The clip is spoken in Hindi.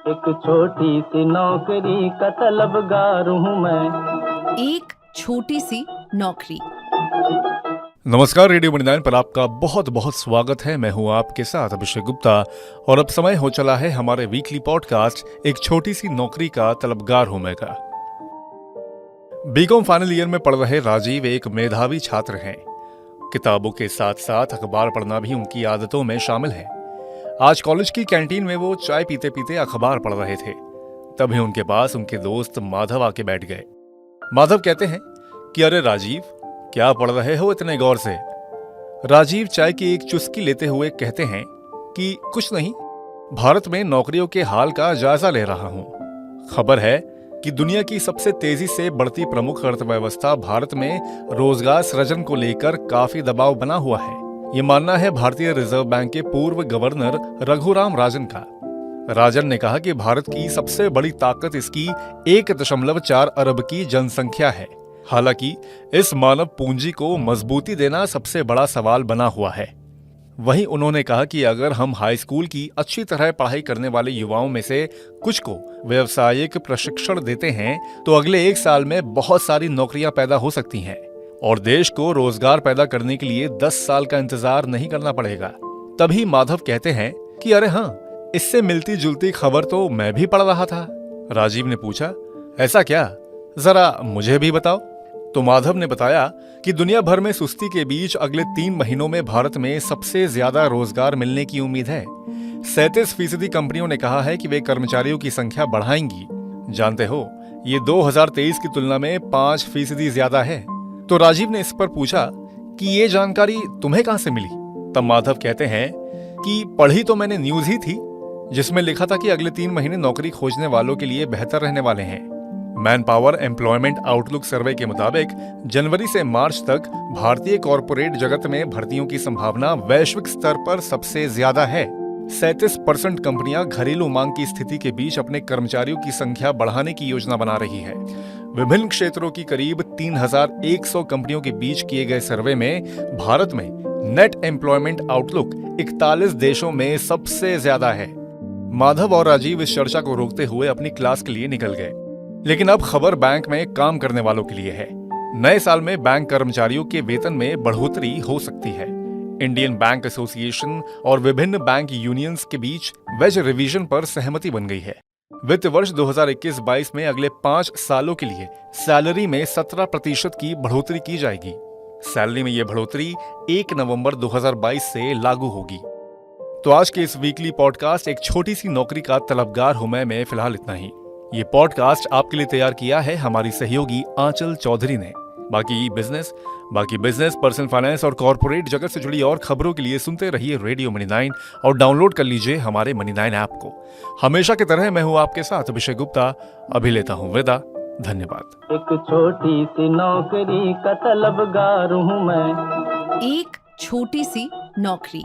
एक छोटी सी नौकरी का तलबगार हूँ मैं। एक छोटी सी नौकरी। नमस्कार, रेडियो मणि 9 पर आपका बहुत बहुत स्वागत है। मैं हूं आपके साथ अभिषेक गुप्ता और अब समय हो चला है हमारे वीकली पॉडकास्ट एक छोटी सी नौकरी का तलबगार हूं मैं का। बीकॉम फाइनल ईयर में पढ़ रहे राजीव एक मेधावी छात्र हैं। किताबों के साथ साथ अखबार पढ़ना भी उनकी आदतों में शामिल है। आज कॉलेज की कैंटीन में वो चाय पीते पीते अखबार पढ़ रहे थे। तभी उनके पास उनके दोस्त माधव आके बैठ गए। माधव कहते हैं कि अरे राजीव, क्या पढ़ रहे हो इतने गौर से? राजीव चाय की एक चुस्की लेते हुए कहते हैं कि कुछ नहीं, भारत में नौकरियों के हाल का जायजा ले रहा हूं। खबर है कि दुनिया की सबसे तेजी से बढ़ती प्रमुख अर्थव्यवस्था भारत में रोजगार सृजन को लेकर काफी दबाव बना हुआ है। ये मानना है भारतीय रिजर्व बैंक के पूर्व गवर्नर रघुराम राजन का। राजन ने कहा कि भारत की सबसे बड़ी ताकत इसकी 1.4 अरब की जनसंख्या है। हालांकि इस मानव पूंजी को मजबूती देना सबसे बड़ा सवाल बना हुआ है। वहीं उन्होंने कहा कि अगर हम हाई स्कूल की अच्छी तरह पढ़ाई करने वाले युवाओं में से कुछ को व्यावसायिक प्रशिक्षण देते हैं तो अगले 1 साल में बहुत सारी नौकरियां पैदा हो सकती हैं और देश को रोजगार पैदा करने के लिए 10 साल का इंतजार नहीं करना पड़ेगा। तभी माधव कहते हैं कि अरे हाँ, इससे मिलती जुलती खबर तो मैं भी पढ़ रहा था। राजीव ने पूछा, ऐसा क्या, जरा मुझे भी बताओ। तो माधव ने बताया कि दुनिया भर में सुस्ती के बीच अगले 3 महीनों में भारत में सबसे ज्यादा रोजगार मिलने की उम्मीद है। 37% कंपनियों ने कहा है कि वे कर्मचारियों की संख्या बढ़ाएंगी। जानते हो, ये 2023 की तुलना में 5% ज्यादा है। तो राजीव ने इस पर पूछा कि ये जानकारी तुम्हें कहां से मिली? तब माधव कहते हैं कि पढ़ी तो मैंने न्यूज ही थी, जिसमें लिखा था कि अगले 3 महीने नौकरी खोजने वालों के लिए बेहतर रहने वाले हैं। मैन पावर एम्प्लॉयमेंट आउटलुक सर्वे के मुताबिक जनवरी से मार्च तक भारतीय कॉरपोरेट जगत में भर्तियों की संभावना वैश्विक स्तर पर सबसे ज्यादा है। 37% कंपनियां घरेलू मांग की स्थिति के बीच अपने कर्मचारियों की संख्या बढ़ाने की योजना बना रही है। विभिन्न क्षेत्रों की करीब 3100 कंपनियों के बीच किए गए सर्वे में भारत में नेट एम्प्लॉयमेंट आउटलुक 41 देशों में सबसे ज्यादा है। माधव और राजीव इस चर्चा को रोकते हुए अपनी क्लास के लिए निकल गए। लेकिन अब खबर बैंक में काम करने वालों के लिए है। नए साल में बैंक कर्मचारियों के वेतन में बढ़ोतरी हो सकती है। इंडियन बैंक एसोसिएशन और विभिन्न बैंक यूनियंस के बीच वेज रिवीजन पर सहमति बन गई है। वित्त वर्ष 2021-22 में अगले 5 सालों के लिए सैलरी में 17% की बढ़ोतरी की जाएगी। सैलरी में यह बढ़ोतरी 1 नवंबर 2022 से लागू होगी। तो आज के इस वीकली पॉडकास्ट एक छोटी सी नौकरी का तलबगार हूं मैं में फिलहाल इतना ही। ये पॉडकास्ट आपके लिए तैयार किया है हमारी सहयोगी आंचल चौधरी ने। बाकी बिजनेस, पर्सनल फाइनेंस और कॉर्पोरेट जगत से जुड़ी और खबरों के लिए सुनते रहिए रेडियो मणि 9 और डाउनलोड कर लीजिए हमारे मणि 9 ऐप को। हमेशा की तरह मैं हूं आपके साथ अभिषेक गुप्ता। अभी लेता हूं विदा। धन्यवाद। एक छोटी सी नौकरी का तलबगार हूँ मैं। एक छोटी सी नौकरी।